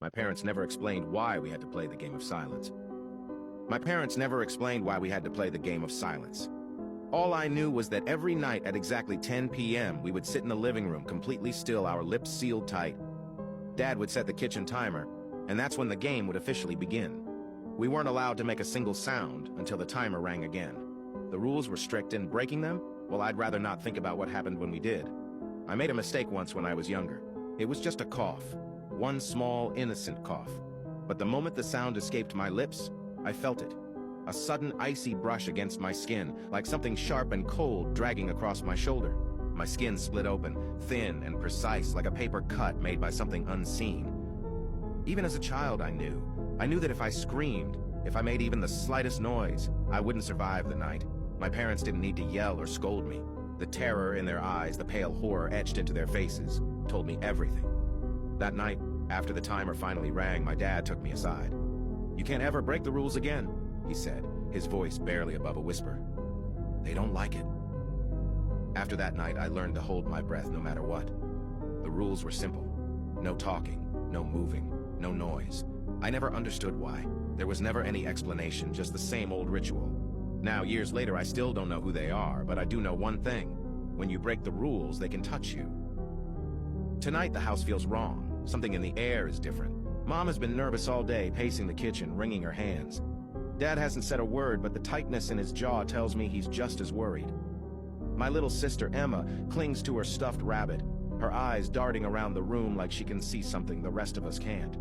My parents never explained why we had to play the game of silence. My parents never explained why we had to play the game of silence. All I knew was that every night at exactly 10 p.m., we would sit in the living room completely still, our lips sealed tight. Dad would set the kitchen timer, and that's when the game would officially begin. We weren't allowed to make a single sound until the timer rang again. The rules were strict, and breaking them, well, I'd rather not think about what happened when we did. I made a mistake once when I was younger. It was just a cough. One small, innocent cough. But the moment the sound escaped my lips, I felt it. A sudden icy brush against my skin, like something sharp and cold dragging across my shoulder. My skin split open, thin and precise, like a paper cut made by something unseen. Even as a child, I knew that if I screamed, if I made even the slightest noise, I wouldn't survive the night. My parents didn't need to yell or scold me. The terror in their eyes, the pale horror etched into their faces, told me everything. That night, after the timer finally rang, my dad took me aside. "You can't ever break the rules again," he said, his voice barely above a whisper. "They don't like it." After that night, I learned to hold my breath no matter what. The rules were simple. No talking, no moving, no noise. I never understood why. There was never any explanation, just the same old ritual. Now, years later, I still don't know who they are, but I do know one thing. When you break the rules, they can touch you. Tonight, the house feels wrong. Something in the air is different. Mom has been nervous all day, pacing the kitchen, wringing her hands. Dad hasn't said a word, but the tightness in his jaw tells me he's just as worried. My little sister, Emma, clings to her stuffed rabbit, her eyes darting around the room like she can see something the rest of us can't.